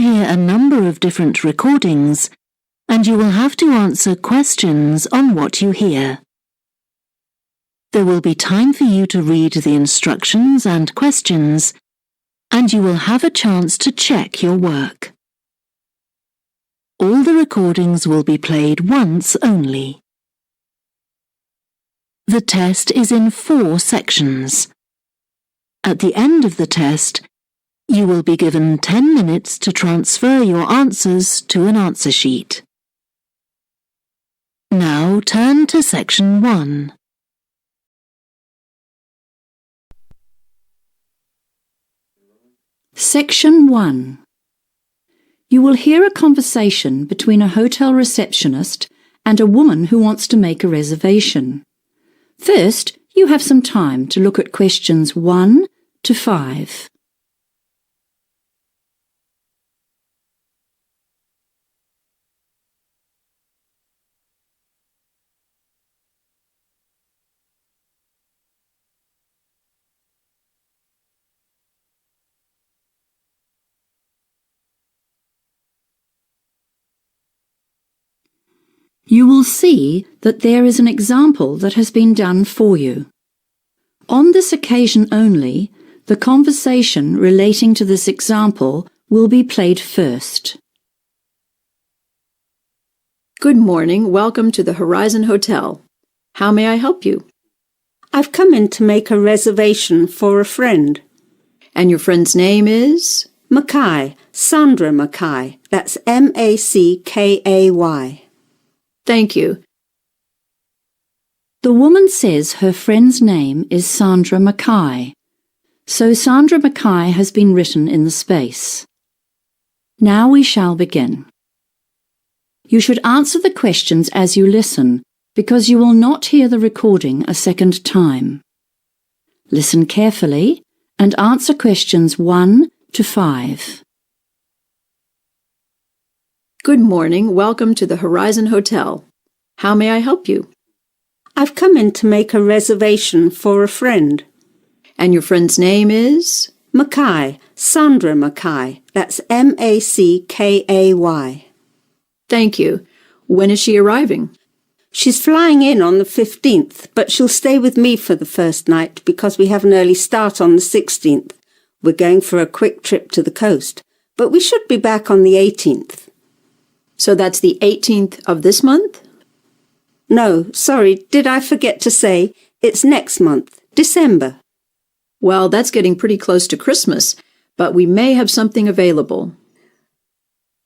hear a number of different recordings, and you will have to answer questions on what you hear. There will be time for you to read the instructions and questions, and you will have a chance to check your work. All the recordings will be played once only. The test is in 4 sections. At the end of the test, you will be given 10 minutes to transfer your answers to an answer sheet. Now turn to section 1. Section 1. You will hear a conversation between a hotel receptionist and a woman who wants to make a reservation. First, you have some time to look at questions 1 to 5. You will see that there is an example that has been done for you. On this occasion only, the conversation relating to this example will be played first. Good morning. Welcome to the Horizon Hotel. How may I help you? I've come in to make a reservation for a friend. And your friend's name is? Mackay, Sandra Mackay. That's Mackay. Thank you. The woman says her friend's name is Sandra Mackay, so Sandra Mackay has been written in the space. Now we shall begin. You should answer the questions as you listen, because you will not hear the recording a second time. Listen carefully and answer questions 1 to 5. Good morning. Welcome to the Horizon Hotel. How may I help you? I've come in to make a reservation for a friend. And your friend's name is? Mackay, Sandra Mackay. That's Mackay. Thank you. When is she arriving? She's flying in on the 15th, but she'll stay with me for the first night because we have an early start on the 16th. We're going for a quick trip to the coast, but we should be back on the 18th. So that's the 18th of this month? No, sorry, did I forget to say it's next month, December. Well, that's getting pretty close to Christmas, but we may have something available.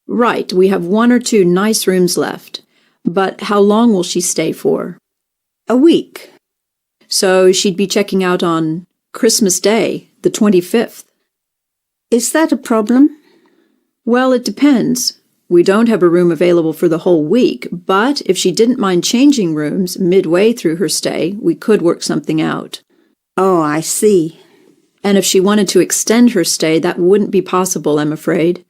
Right, we have 1 or 2 nice rooms left. But how long will she stay for? A week. So she'd be checking out on Christmas Day, the 25th. Is that a problem? Well, it depends. We don't have a room available for the whole week, but if she didn't mind changing rooms midway through her stay, we could work something out. Oh, I see. And if she wanted to extend her stay, that wouldn't be possible, I'm afraid.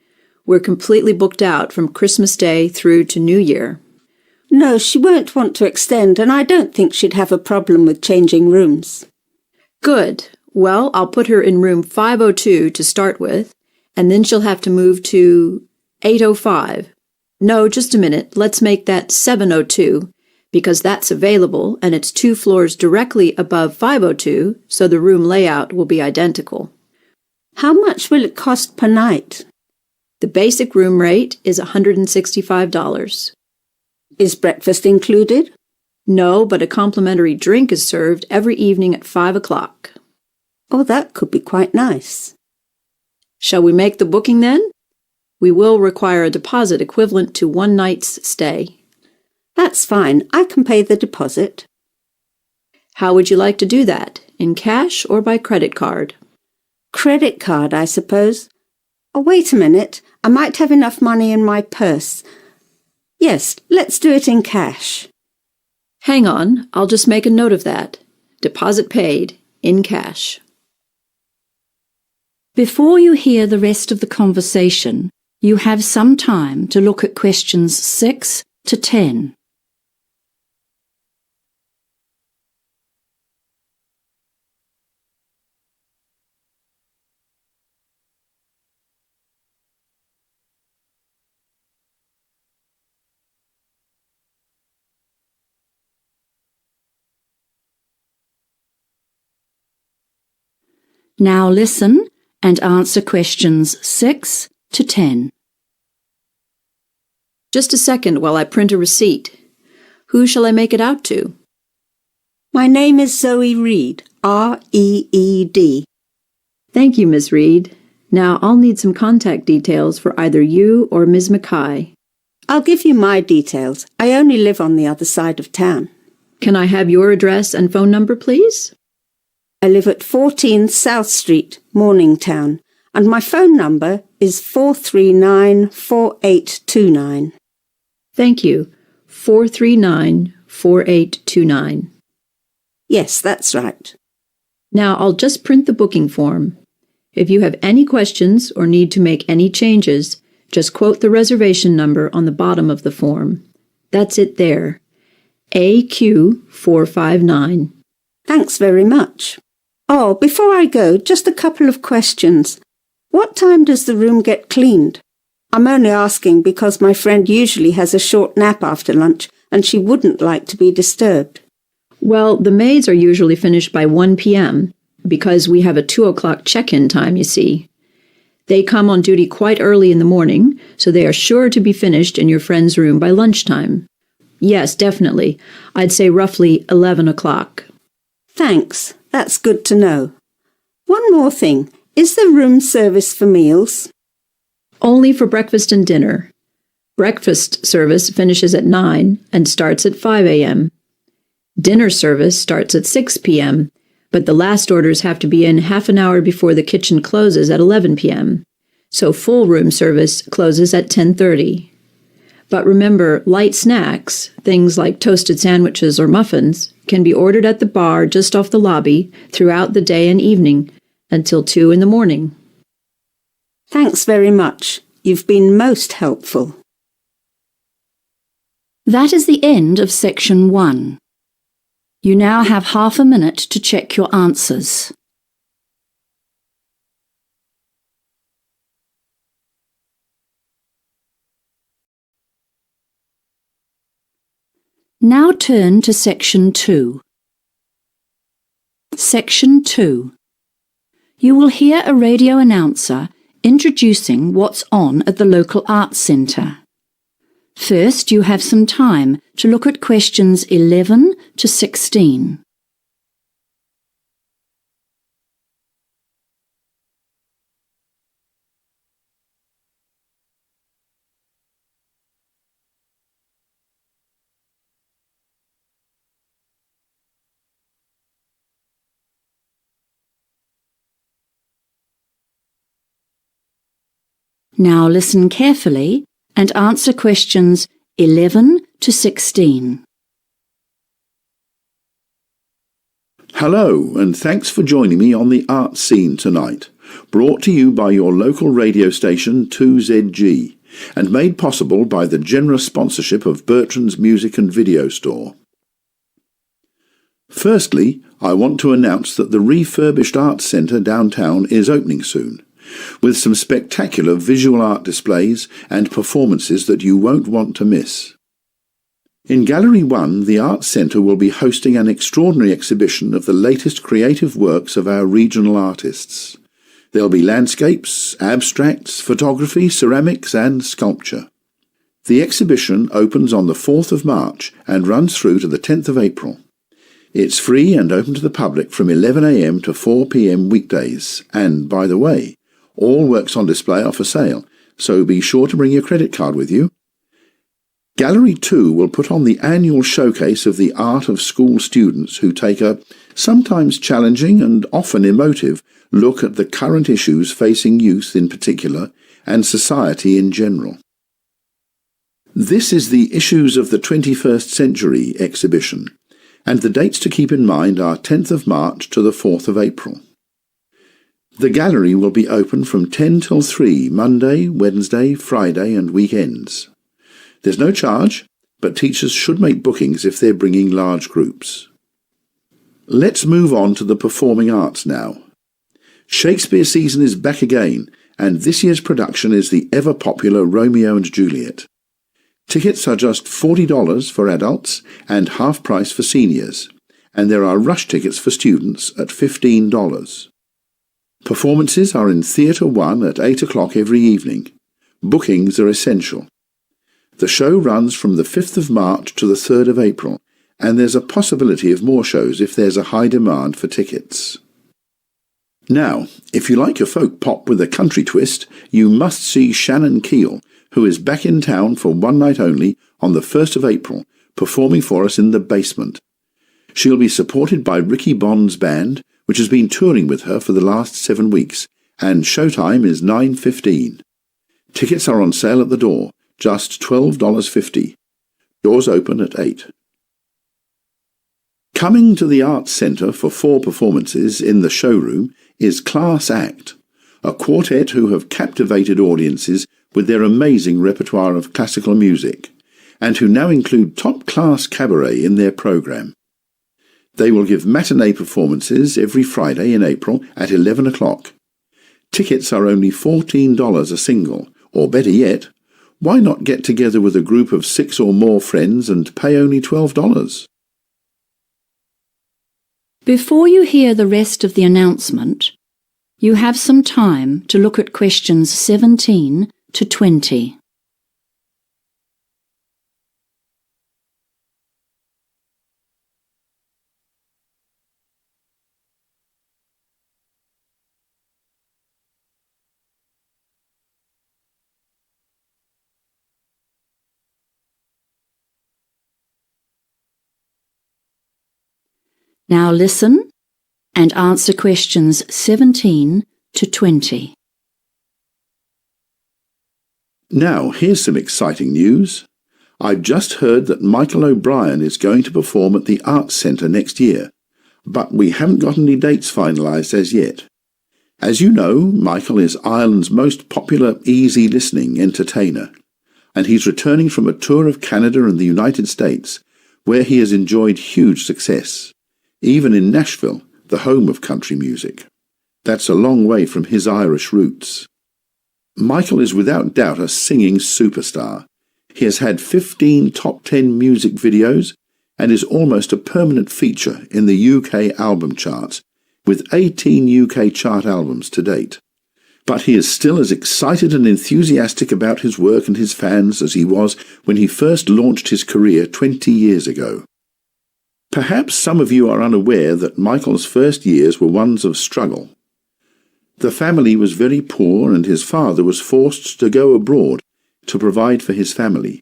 We're completely booked out from Christmas Day through to New Year. No, she won't want to extend, and I don't think she'd have a problem with changing rooms. Good. Well, I'll put her in room 502 to start with, and then she'll have to move to 805. No, just a minute. Let's make that 702, because that's available, and it's 2 floors directly above 502, so the room layout will be identical. How much will it cost per night? The basic room rate is $165. Is breakfast included? No, but a complimentary drink is served every evening at 5 o'clock. Oh, that could be quite nice. Shall we make the booking then? We will require a deposit equivalent to 1 night's stay. That's fine. I can pay the deposit. How would you like to do that? In cash or by credit card? Credit card, I suppose. Oh, wait a minute. I might have enough money in my purse. Yes, let's do it in cash. Hang on, I'll just make a note of that. Deposit paid, in cash. Before you hear the rest of the conversation, you have some time to look at questions 6 to 10. Now listen and answer questions 6 to 10. Just a second while I print a receipt. Who shall I make it out to? My name is Zoe Reed, R-E-E-D. Thank you, Miss Reed. Now I'll need some contact details for either you or Ms. Mackay. I'll give you my details. I only live on the other side of town. Can I have your address and phone number, please? I live at 14 South Street, Morningtown, and my phone number is 439-4829. Thank you. 439-4829. Yes, that's right. Now I'll just print the booking form. If you have any questions or need to make any changes, just quote the reservation number on the bottom of the form. That's it there. AQ459. Thanks very much. Oh, before I go, just a couple of questions. What time does the room get cleaned? I'm only asking because my friend usually has a short nap after lunch and she wouldn't like to be disturbed. Well, the maids are usually finished by 1 p.m. because we have a 2 o'clock check-in time, you see. They come on duty quite early in the morning, so they are sure to be finished in your friend's room by lunchtime. Yes, definitely. I'd say roughly 11 o'clock. Thanks. That's good to know. One more thing. Is there room service for meals? Only for breakfast and dinner. Breakfast service finishes at 9 and starts at 5 a.m. Dinner service starts at 6 p.m., but the last orders have to be in half an hour before the kitchen closes at 11 p.m., so full room service closes at 10:30. But remember, light snacks, things like toasted sandwiches or muffins, can be ordered at the bar just off the lobby throughout the day and evening until 2 in the morning. Thanks very much. You've been most helpful. That is the end of section 1. You now have half a minute to check your answers. Now turn to section 2. Section 2. You will hear a radio announcer introducing what's on at the local arts centre. First, you have some time to look at questions 11 to 16. Now listen carefully and answer questions 11 to 16. Hello, and thanks for joining me on the art scene tonight, brought to you by your local radio station 2ZG, and made possible by the generous sponsorship of Bertrand's Music and Video Store. Firstly, I want to announce that the refurbished Arts Centre downtown is opening soon, with some spectacular visual art displays and performances that you won't want to miss. In Gallery 1, the Arts Centre will be hosting an extraordinary exhibition of the latest creative works of our regional artists. There'll be landscapes, abstracts, photography, ceramics and sculpture. The exhibition opens on the 4th of March and runs through to the 10th of April. It's free and open to the public from 11 a.m. to 4 p.m. weekdays, and, by the way, all works on display are for sale, so be sure to bring your credit card with you. Gallery 2 will put on the annual showcase of the art of school students who take a sometimes challenging and often emotive look at the current issues facing youth in particular and society in general. This is the Issues of the 21st Century exhibition, and the dates to keep in mind are 10th of March to the 4th of April. The gallery will be open from 10 till 3 Monday, Wednesday, Friday and weekends. There's no charge, but teachers should make bookings if they're bringing large groups. Let's move on to the performing arts now. Shakespeare season is back again, and this year's production is the ever-popular Romeo and Juliet. Tickets are just $40 for adults and half price for seniors, and there are rush tickets for students at $15. Performances are in Theatre 1 at 8 o'clock every evening. Bookings are essential. The show runs from the 5th of March to the 3rd of April, and there's a possibility of more shows if there's a high demand for tickets. Now, if you like your folk pop with a country twist, you must see Shannon Keel, who is back in town for one night only on the 1st of April, performing for us in the basement. She'll be supported by Ricky Bond's band, which has been touring with her for the last 7 weeks, and showtime is 9:15. Tickets are on sale at the door, just $12.50. Doors open at 8. Coming to the Arts Centre for 4 performances in the showroom is Class Act, a quartet who have captivated audiences with their amazing repertoire of classical music, and who now include top-class cabaret in their programme. They will give matinee performances every Friday in April at 11 o'clock. Tickets are only $14 a single, or better yet, why not get together with a group of 6 or more friends and pay only $12? Before you hear the rest of the announcement, you have some time to look at questions 17 to 20. Now listen and answer questions 17 to 20. Now, here's some exciting news. I've just heard that Michael O'Brien is going to perform at the Arts Centre next year, but we haven't got any dates finalised as yet. As you know, Michael is Ireland's most popular easy listening entertainer, and he's returning from a tour of Canada and the United States, where he has enjoyed huge success. Even in Nashville, the home of country music. That's a long way from his Irish roots. Michael is without doubt a singing superstar. He has had 15 top 10 music videos and is almost a permanent feature in the UK album charts, with 18 UK chart albums to date. But he is still as excited and enthusiastic about his work and his fans as he was when he first launched his career 20 years ago. Perhaps some of you are unaware that Michael's first years were ones of struggle. The family was very poor and his father was forced to go abroad to provide for his family.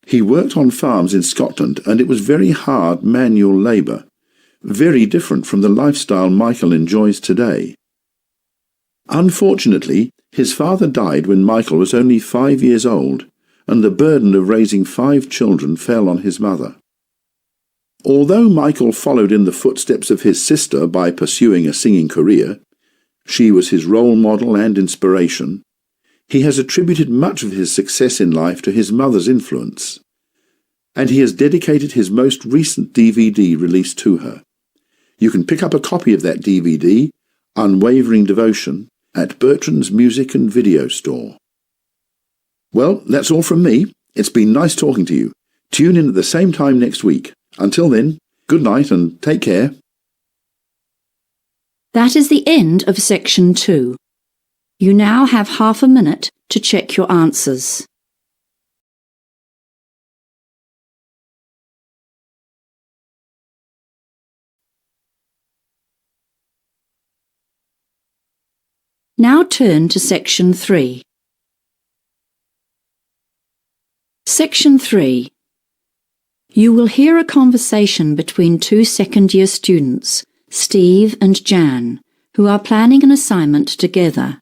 He worked on farms in Scotland and it was very hard manual labour, very different from the lifestyle Michael enjoys today. Unfortunately, his father died when Michael was only 5 years old, and the burden of raising 5 children fell on his mother. Although Michael followed in the footsteps of his sister by pursuing a singing career, she was his role model and inspiration, he has attributed much of his success in life to his mother's influence, and he has dedicated his most recent DVD release to her. You can pick up a copy of that DVD, Unwavering Devotion, at Bertrand's Music and Video Store. Well, that's all from me. It's been nice talking to you. Tune in at the same time next week. Until then, good night and take care. That is the end of section 2. You now have half a minute to check your answers. Now turn to section 3. Section 3. You will hear a conversation between 2 second-year students, Steve and Jan, who are planning an assignment together.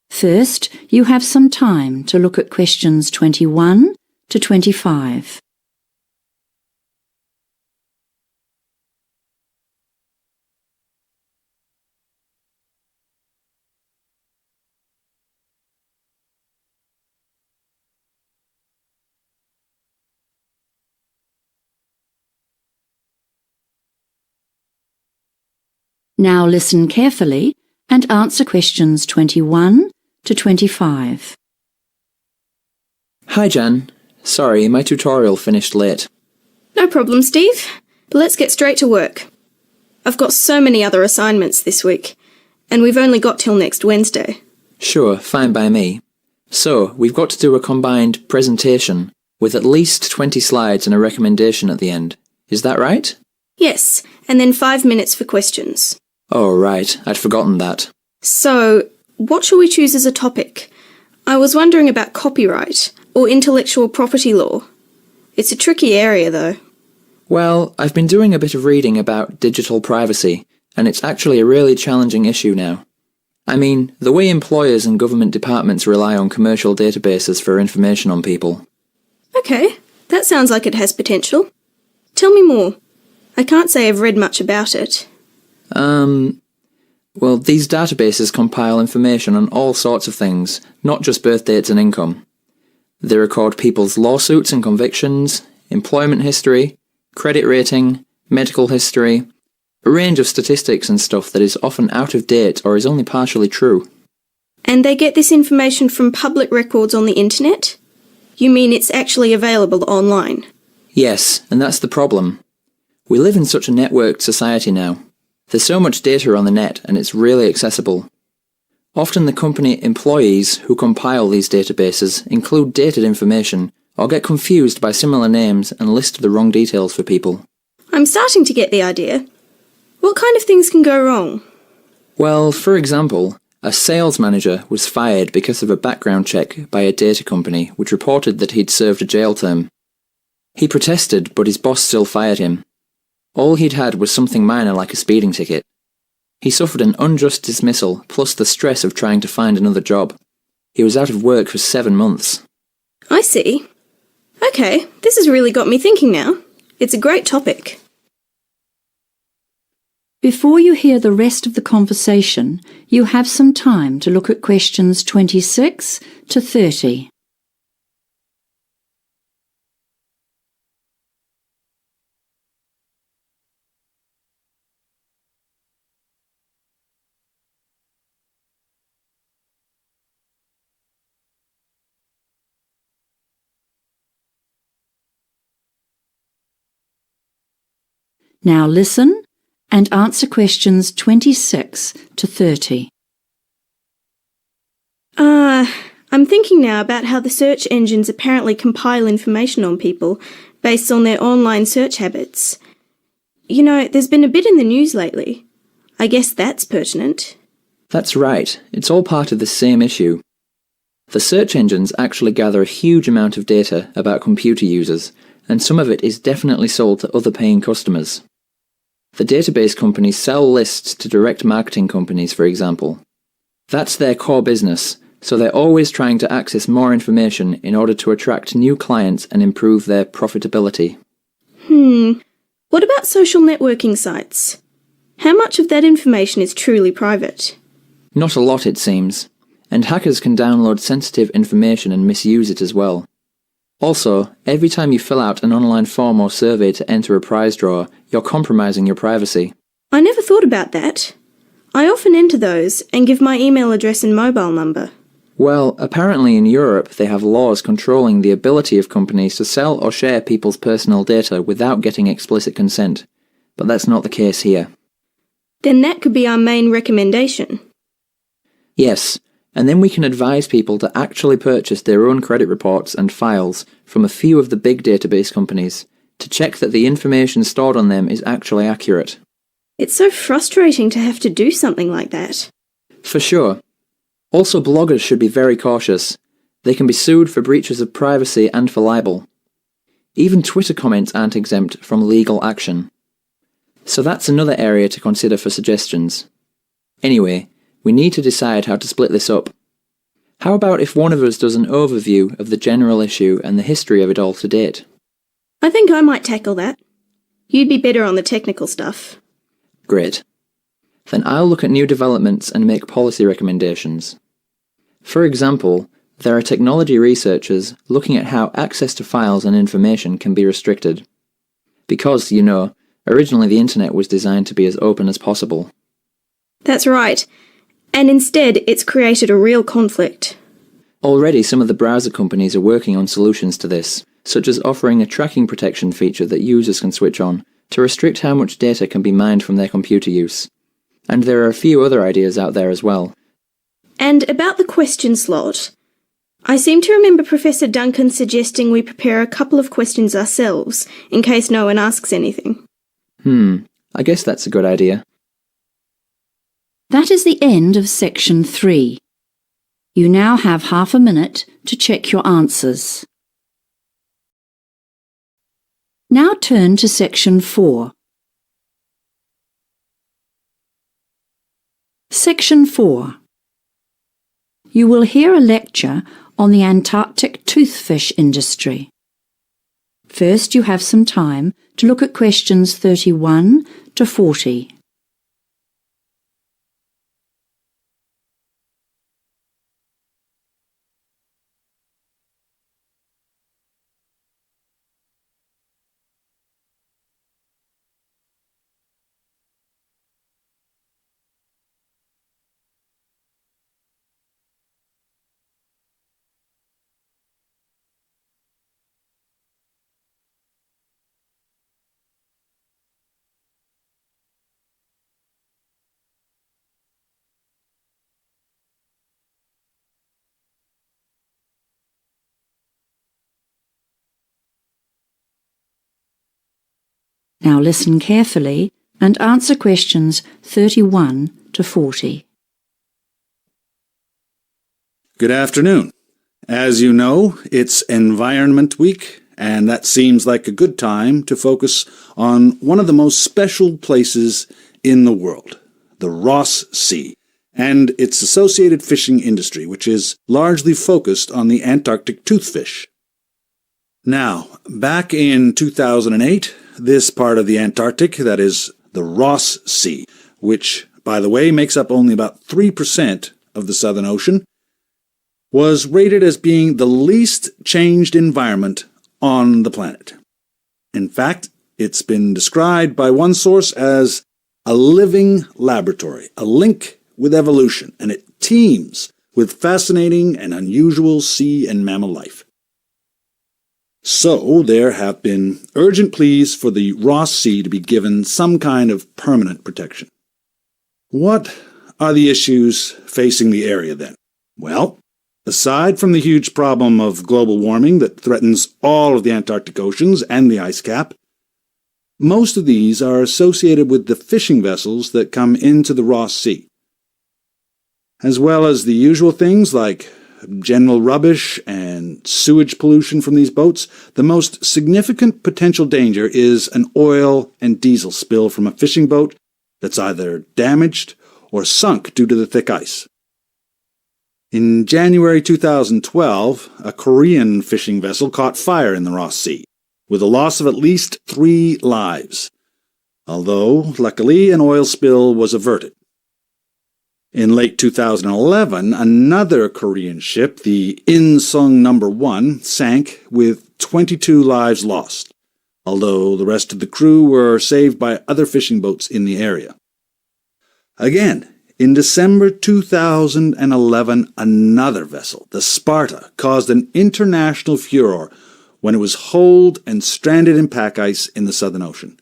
First, you have some time to look at questions 21 to 25. Now listen carefully and answer questions 21 to 25. Hi Jan. Sorry, my tutorial finished late. No problem, Steve. But let's get straight to work. I've got so many other assignments this week, And we've only got till next Wednesday. Sure, fine by me. So, we've got to do a combined presentation with at least 20 slides and a recommendation at the end. Is that right? Yes, and then 5 minutes for questions. Oh, right. I'd forgotten that. So, what shall we choose as a topic? I was wondering about copyright or intellectual property law. It's a tricky area, though. Well, I've been doing a bit of reading about digital privacy, and it's actually a really challenging issue now. I mean, the way employers and government departments rely on commercial databases for information on people. Okay, that sounds like it has potential. Tell me more. I can't say I've read much about it. Well, these databases compile information on all sorts of things, not just birth dates and income. They record people's lawsuits and convictions, employment history, credit rating, medical history, a range of statistics and stuff that is often out of date or is only partially true. And they get this information from public records on the internet? You mean it's actually available online? Yes, and that's the problem. We live in such a networked society now. There's so much data on the net and it's really accessible. Often the company employees who compile these databases include dated information or get confused by similar names and list the wrong details for people. I'm starting to get the idea. What kind of things can go wrong? Well, for example, a sales manager was fired because of a background check by a data company which reported that he'd served a jail term. He protested, but his boss still fired him. All he'd had was something minor like a speeding ticket. He suffered an unjust dismissal, plus the stress of trying to find another job. He was out of work for 7 months. I see. Okay, this has really got me thinking now. It's a great topic. Before you hear the rest of the conversation, you have some time to look at questions 26 to 30. Now listen and answer questions 26 to 30. I'm thinking now about how the search engines apparently compile information on people based on their online search habits. You know, there's been a bit in the news lately. I guess that's pertinent. That's right, it's all part of the same issue. The search engines actually gather a huge amount of data about computer users, and some of it is definitely sold to other paying customers. The database companies sell lists to direct marketing companies, for example. That's their core business, so they're always trying to access more information in order to attract new clients and improve their profitability. What about social networking sites? How much of that information is truly private? Not a lot, it seems, and hackers can download sensitive information and misuse it as well. Also, every time you fill out an online form or survey to enter a prize draw, you're compromising your privacy. I never thought about that. I often enter those and give my email address and mobile number. Well, apparently in Europe they have laws controlling the ability of companies to sell or share people's personal data without getting explicit consent, but that's not the case here. Then that could be our main recommendation. Yes, and then we can advise people to actually purchase their own credit reports and files from a few of the big database companies to check that the information stored on them is actually accurate. It's so frustrating to have to do something like that. For sure. Also, bloggers should be very cautious. They can be sued for breaches of privacy and for libel. Even Twitter comments aren't exempt from legal action. So that's another area to consider for suggestions. Anyway, we need to decide how to split this up. How about if one of us does an overview of the general issue and the history of it all to date? I think I might tackle that. You'd be better on the technical stuff. Great. Then I'll look at new developments and make policy recommendations. For example, there are technology researchers looking at how access to files and information can be restricted. Because, you know, originally the internet was designed to be as open as possible. That's right. And instead, it's created a real conflict. Already some of the browser companies are working on solutions to this, such as offering a tracking protection feature that users can switch on to restrict how much data can be mined from their computer use. And there are a few other ideas out there as well. And about the question slot, I seem to remember Professor Duncan suggesting we prepare a couple of questions ourselves, in case no one asks anything. I guess that's a good idea. That is the end of section 3. You now have half a minute to check your answers. Now turn to section 4. Section 4. You will hear a lecture on the Antarctic toothfish industry. First, you have some time to look at questions 31 to 40. Now listen carefully and answer questions 31 to 40. Good afternoon. As you know, it's Environment Week, and that seems like a good time to focus on one of the most special places in the world, the Ross Sea, and its associated fishing industry, which is largely focused on the Antarctic toothfish. Now, back in 2008, this part of the Antarctic, that is the Ross Sea, which, by the way, makes up only about 3% of the Southern Ocean, was rated as being the least changed environment on the planet. In fact, it's been described by one source as a living laboratory, a link with evolution, and it teems with fascinating and unusual sea and mammal life. So there have been urgent pleas for the Ross Sea to be given some kind of permanent protection. What are the issues facing the area then? Well, aside from the huge problem of global warming that threatens all of the Antarctic oceans and the ice cap, most of these are associated with the fishing vessels that come into the Ross Sea, as well as the usual things like general rubbish and sewage pollution from these boats. The most significant potential danger is an oil and diesel spill from a fishing boat that's either damaged or sunk due to the thick ice. In January 2012, a Korean fishing vessel caught fire in the Ross Sea, with a loss of at least 3 lives, although, luckily, an oil spill was averted. In late 2011, another Korean ship, the Insung No. 1, sank with 22 lives lost, although the rest of the crew were saved by other fishing boats in the area. Again, in December 2011, another vessel, the Sparta, caused an international furor when it was holed and stranded in pack ice in the Southern Ocean.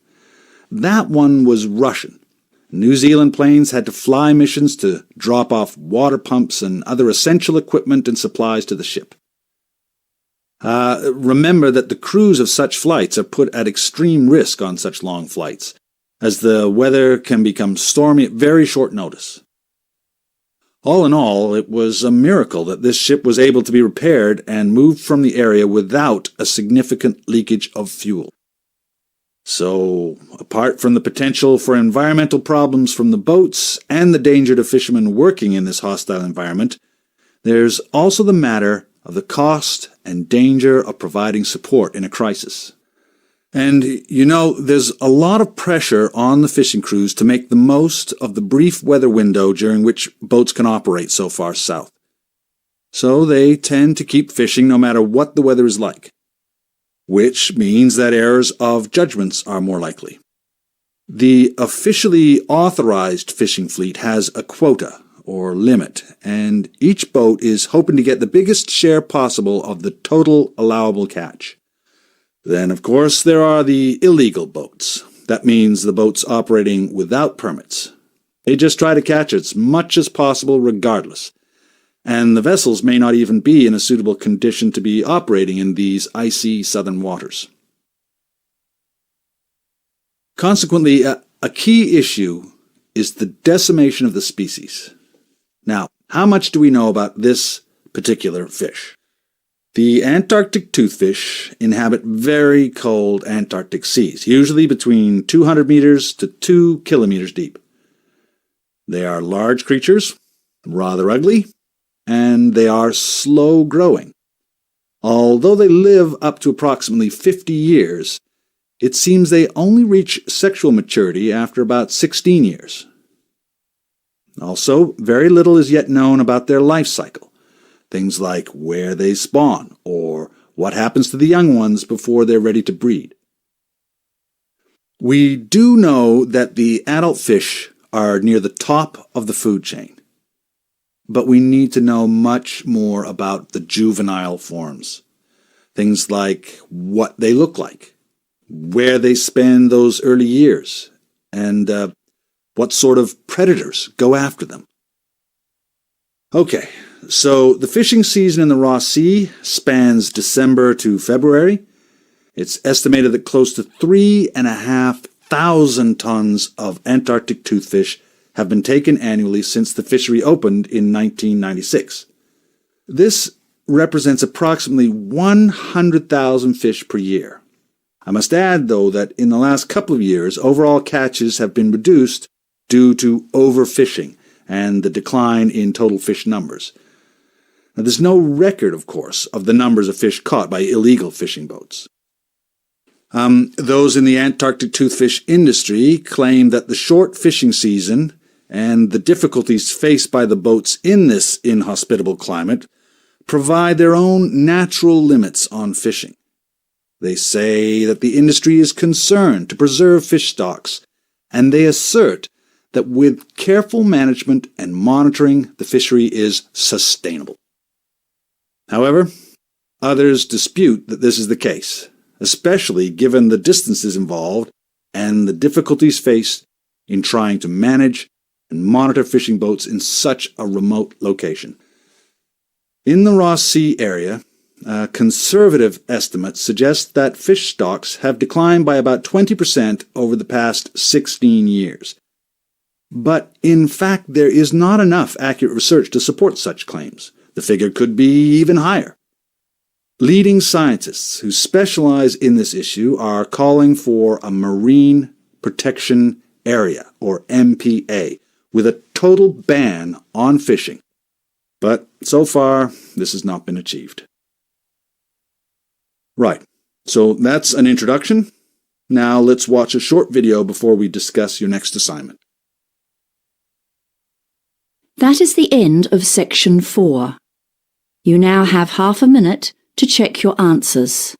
That one was Russian. New Zealand planes had to fly missions to drop off water pumps and other essential equipment and supplies to the ship. Remember that the crews of such flights are put at extreme risk on such long flights, as the weather can become stormy at very short notice. All in all, it was a miracle that this ship was able to be repaired and moved from the area without a significant leakage of fuel. So, apart from the potential for environmental problems from the boats and the danger to fishermen working in this hostile environment, there's also the matter of the cost and danger of providing support in a crisis. And, there's a lot of pressure on the fishing crews to make the most of the brief weather window during which boats can operate so far south. So they tend to keep fishing no matter what the weather is like, which means that errors of judgments are more likely. The officially authorized fishing fleet has a quota, or limit, and each boat is hoping to get the biggest share possible of the total allowable catch. Then, of course, there are the illegal boats. That means the boats operating without permits. They just try to catch as much as possible regardless, and the vessels may not even be in a suitable condition to be operating in these icy southern waters. Consequently, a key issue is the decimation of the species. Now, how much do we know about this particular fish? The Antarctic toothfish inhabit very cold Antarctic seas, usually between 200 meters to 2 kilometers deep. They are large creatures, rather ugly, and they are slow growing. Although they live up to approximately 50 years, it seems they only reach sexual maturity after about 16 years. Also, very little is yet known about their life cycle. Things like where they spawn, or what happens to the young ones before they're ready to breed. We do know that the adult fish are near the top of the food chain, but we need to know much more about the juvenile forms. Things like what they look like, where they spend those early years, and what sort of predators go after them. Okay, so the fishing season in the Ross Sea spans December to February. It's estimated that close to 3,500 tons of Antarctic toothfish have been taken annually since the fishery opened in 1996. This represents approximately 100,000 fish per year. I must add, though, that in the last couple of years, overall catches have been reduced due to overfishing and the decline in total fish numbers. Now, there's no record, of course, of the numbers of fish caught by illegal fishing boats. Those in the Antarctic toothfish industry claim that the short fishing season and the difficulties faced by the boats in this inhospitable climate provide their own natural limits on fishing. They say that the industry is concerned to preserve fish stocks, and they assert that with careful management and monitoring, the fishery is sustainable. However, others dispute that this is the case, especially given the distances involved and the difficulties faced in trying to manage and monitor fishing boats in such a remote location. In the Ross Sea area, conservative estimates suggest that fish stocks have declined by about 20% over the past 16 years. But in fact, there is not enough accurate research to support such claims. The figure could be even higher. Leading scientists who specialize in this issue are calling for a Marine Protection Area, or MPA, with a total ban on fishing. But so far, this has not been achieved. Right, so that's an introduction. Now let's watch a short video before we discuss your next assignment. That is the end of section 4. You now have half a minute to check your answers.